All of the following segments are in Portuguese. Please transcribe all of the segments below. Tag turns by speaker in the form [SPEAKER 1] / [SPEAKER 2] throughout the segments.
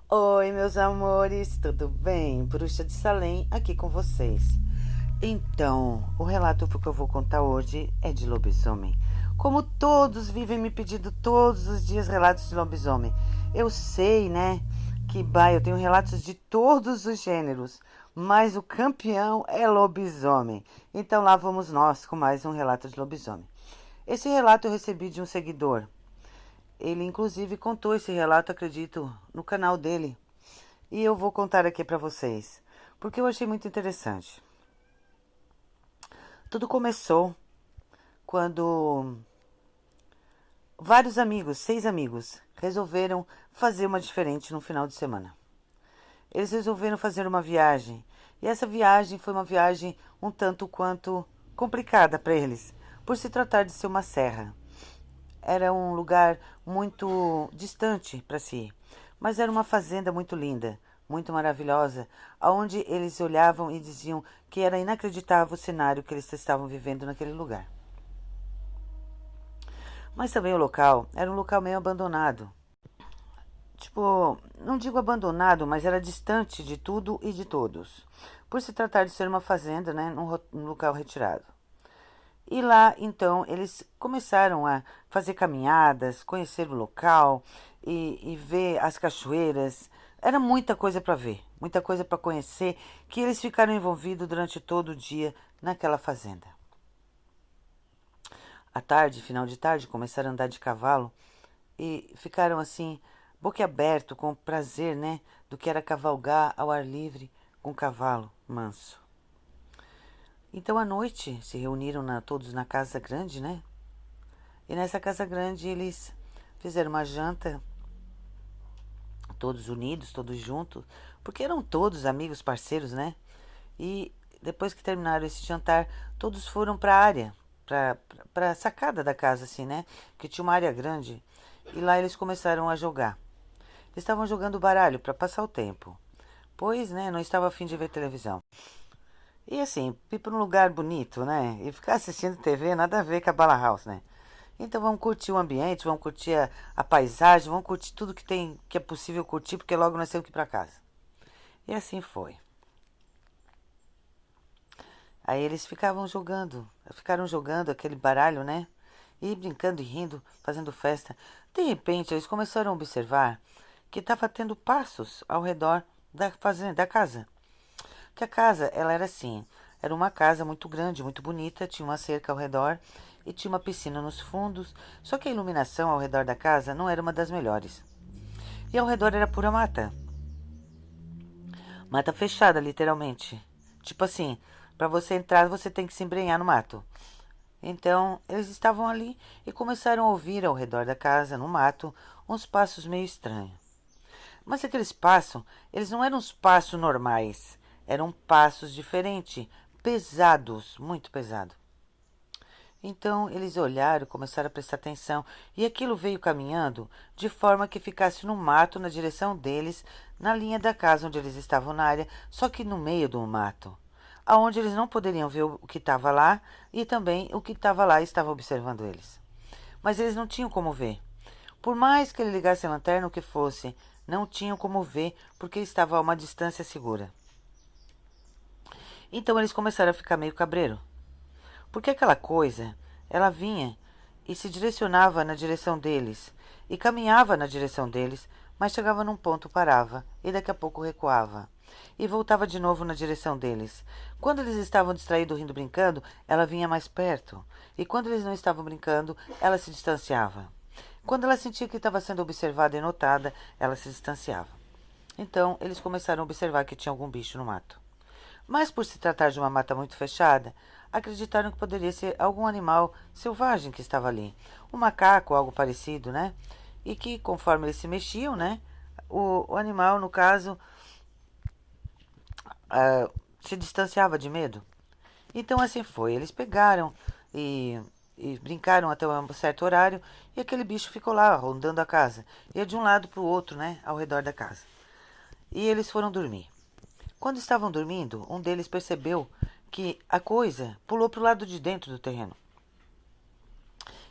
[SPEAKER 1] Oi, meus amores, tudo bem? Bruxa de Salem aqui com vocês. Então, o relato que eu vou contar hoje é de lobisomem. Como todos vivem me pedindo todos os dias relatos de lobisomem. Eu sei, né, que eu tenho relatos de todos os gêneros, mas o campeão é lobisomem. Então lá vamos nós com mais um relato de lobisomem. Esse relato eu recebi de um seguidor. Ele inclusive contou esse relato, acredito, no canal dele. E eu vou contar aqui para vocês, porque eu achei muito interessante. Tudo começou quando vários amigos, 6 amigos, resolveram fazer uma diferente no final de semana. Eles resolveram fazer uma viagem, e essa viagem foi uma viagem um tanto quanto complicada para eles, por se tratar de ser uma serra. Era um lugar muito distante para si, mas era uma fazenda muito linda, muito maravilhosa, aonde eles olhavam e diziam que era inacreditável o cenário que eles estavam vivendo naquele lugar. Mas também o local era um local meio abandonado. Tipo, não digo abandonado, mas era distante de tudo e de todos. Por se tratar de ser uma fazenda, né, num local retirado. E lá, então, eles começaram a fazer caminhadas, conhecer o local e ver as cachoeiras. Era muita coisa para ver, muita coisa para conhecer, que eles ficaram envolvidos durante todo o dia naquela fazenda. À tarde, final de tarde, começaram a andar de cavalo e ficaram assim, boquiaberto, com o prazer, né, do que era cavalgar ao ar livre com um cavalo manso. Então, à noite, se reuniram todos na casa grande, né? E nessa casa grande eles fizeram uma janta, todos unidos, todos juntos, porque eram todos amigos, parceiros, né? E depois que terminaram esse jantar, todos foram para a área, para a sacada da casa, assim, né? Que tinha uma área grande. E lá eles começaram a jogar. Eles estavam jogando baralho para passar o tempo, pois, né, não estava a fim de ver televisão. E assim, ir para um lugar bonito, né? E ficar assistindo TV, nada a ver com a Bala House, né? Então vamos curtir o ambiente, vamos curtir a paisagem, vamos curtir tudo que tem, que é possível curtir, porque logo nós temos que ir para casa. E assim foi. Aí eles ficaram jogando aquele baralho, né? E brincando e rindo, fazendo festa. De repente, eles começaram a observar que estava tendo passos ao redor da fazenda, da casa. Que a casa, ela era assim, era uma casa muito grande, muito bonita, tinha uma cerca ao redor e tinha uma piscina nos fundos, só que a iluminação ao redor da casa não era uma das melhores. E ao redor era pura mata. Mata fechada, literalmente. Tipo assim, para você entrar, você tem que se embrenhar no mato. Então, eles estavam ali e começaram a ouvir ao redor da casa, no mato, uns passos meio estranhos. Mas aqueles passos, eles não eram os passos normais, eram passos diferentes, pesados, muito pesados. Então eles olharam, começaram a prestar atenção, e aquilo veio caminhando de forma que ficasse no mato na direção deles, na linha da casa onde eles estavam na área, só que no meio do mato, aonde eles não poderiam ver o que estava lá e também o que estava lá estava observando eles. Mas eles não tinham como ver. Por mais que ele ligasse a lanterna, o que fosse, não tinham como ver porque estava a uma distância segura. Então eles começaram a ficar meio cabreiro. Porque aquela coisa, ela vinha e se direcionava na direção deles, e caminhava na direção deles, mas chegava num ponto, parava, e daqui a pouco recuava. E voltava de novo na direção deles. Quando eles estavam distraídos, rindo, brincando, ela vinha mais perto. E quando eles não estavam brincando, ela se distanciava. Quando ela sentia que estava sendo observada e notada, ela se distanciava. Então, eles começaram a observar que tinha algum bicho no mato. Mas por se tratar de uma mata muito fechada, acreditaram que poderia ser algum animal selvagem que estava ali. Um macaco ou algo parecido, né? E que, conforme eles se mexiam, né? O animal, no caso, se distanciava de medo. Então assim foi. Eles pegaram e, e brincaram até um certo horário e aquele bicho ficou lá, rondando a casa. Ia de um lado para o outro, né? Ao redor da casa. E eles foram dormir. Quando estavam dormindo, um deles percebeu que a coisa pulou para o lado de dentro do terreno.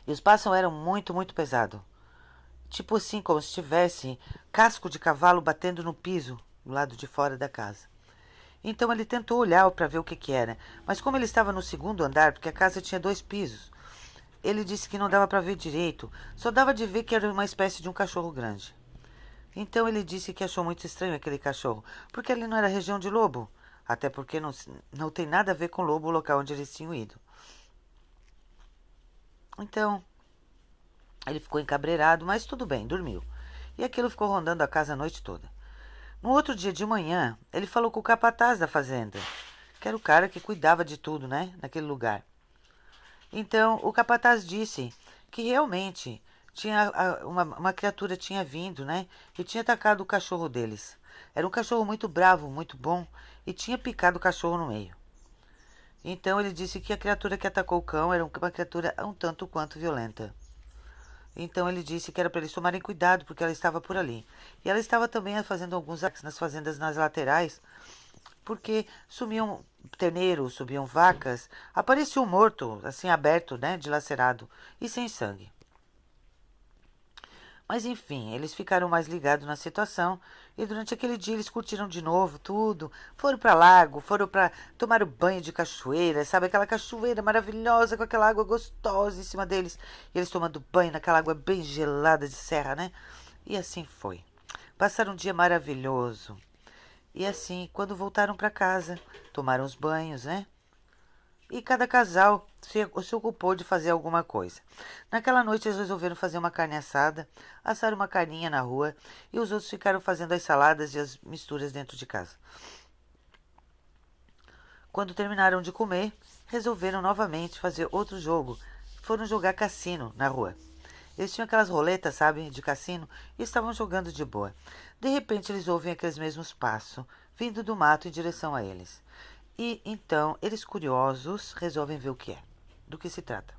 [SPEAKER 1] E os passos eram muito, muito pesados. tipo assim, como se tivesse casco de cavalo batendo no piso do lado de fora da casa. Então ele tentou olhar para ver o que era, mas como ele estava no segundo andar, porque a casa tinha 2 pisos, ele disse que não dava para ver direito, só dava de ver que era uma espécie de um cachorro grande. Então ele disse que achou muito estranho aquele cachorro, porque ali não era região de lobo, até porque não tem nada a ver com lobo o local onde eles tinham ido. Então ele ficou encabreirado, mas tudo bem, dormiu. E aquilo ficou rondando a casa a noite toda. No outro dia de manhã, ele falou com o capataz da fazenda, que era o cara que cuidava de tudo, né, naquele lugar. Então, o capataz disse que realmente uma criatura tinha vindo, né, e tinha atacado o cachorro deles. Era um cachorro muito bravo, muito bom, e tinha picado o cachorro no meio. Então, ele disse que a criatura que atacou o cão era uma criatura um tanto quanto violenta. Então ele disse que era para eles tomarem cuidado, porque ela estava por ali. E ela estava também fazendo alguns ataques nas fazendas nas laterais, porque sumiam terneiros, subiam vacas, aparecia um morto, assim aberto, né, dilacerado e sem sangue. Mas enfim, eles ficaram mais ligados na situação e durante aquele dia eles curtiram de novo tudo. Foram para lago, foram para tomar o banho de cachoeira, sabe? Aquela cachoeira maravilhosa com aquela água gostosa em cima deles. E eles tomando banho naquela água bem gelada de serra, né? E assim foi. Passaram um dia maravilhoso. E assim, quando voltaram para casa, tomaram os banhos, né? E cada casal se ocupou de fazer alguma coisa. Naquela noite eles resolveram fazer uma carne assada, assar uma carninha na rua e os outros ficaram fazendo as saladas e as misturas dentro de casa. Quando terminaram de comer, resolveram novamente fazer outro jogo. Foram jogar cassino na rua. Eles tinham aquelas roletas, sabe, de cassino, e estavam jogando de boa. De repente eles ouvem aqueles mesmos passos, vindo do mato em direção a eles. E então, eles curiosos resolvem ver o que é, do que se trata.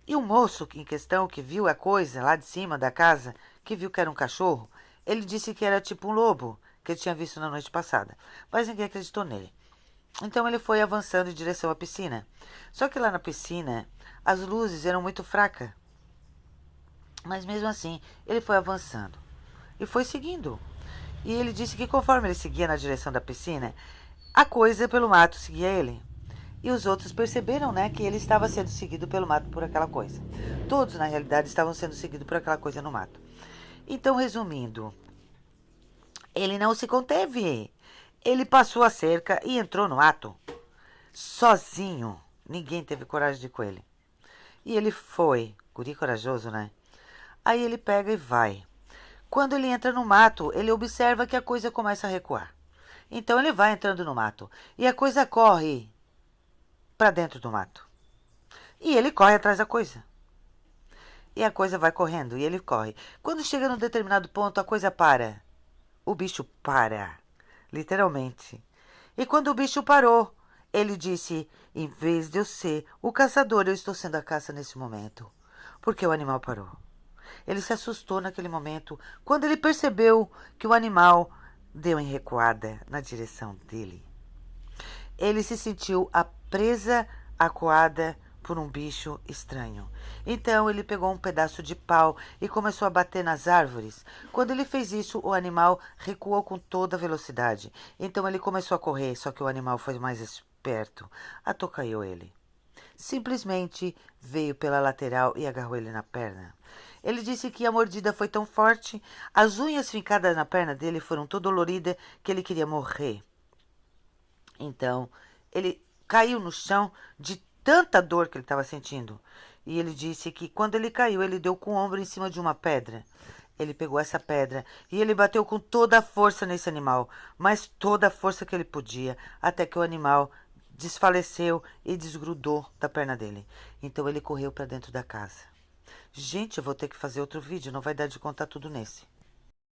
[SPEAKER 1] E o moço em questão que viu a coisa lá de cima da casa, que viu que era um cachorro, ele disse que era tipo um lobo que ele tinha visto na noite passada, mas ninguém acreditou nele. Então ele foi avançando em direção à piscina. Só que lá na piscina as luzes eram muito fracas. Mas mesmo assim, ele foi avançando e foi seguindo. E ele disse que conforme ele seguia na direção da piscina, a coisa pelo mato seguia ele. E os outros perceberam, né, que ele estava sendo seguido pelo mato por aquela coisa. Todos, na realidade, estavam sendo seguidos por aquela coisa no mato. Então, resumindo, ele não se conteve. Ele passou a cerca e entrou no mato. Sozinho. Ninguém teve coragem de ir com ele. E ele foi. Guri corajoso, né? Aí ele pega e vai. Quando ele entra no mato, ele observa que a coisa começa a recuar. Então ele vai entrando no mato. E a coisa corre para dentro do mato. E ele corre atrás da coisa. E a coisa vai correndo e ele corre. Quando chega num determinado ponto, a coisa para. O bicho para. Literalmente. E quando o bicho parou, ele disse: em vez de eu ser o caçador, eu estou sendo a caça nesse momento. Porque o animal parou. Ele se assustou naquele momento quando ele percebeu que o animal deu em recuada na direção dele. Ele se sentiu a presa acuada por um bicho estranho. Então ele pegou um pedaço de pau e começou a bater nas árvores. Quando ele fez isso, o animal recuou com toda a velocidade. Então ele começou a correr, só que o animal foi mais esperto. Atocaiu ele. Simplesmente veio pela lateral e agarrou ele na perna. Ele disse que a mordida foi tão forte, as unhas fincadas na perna dele foram tão doloridas que ele queria morrer. Então, ele caiu no chão de tanta dor que ele estava sentindo. E ele disse que quando ele caiu, ele deu com o ombro em cima de uma pedra. Ele pegou essa pedra e ele bateu com toda a força nesse animal, mas toda a força que ele podia, até que o animal desfaleceu e desgrudou da perna dele. Então ele correu para dentro da casa. Gente, eu vou ter que fazer outro vídeo, não vai dar de contar tudo nesse.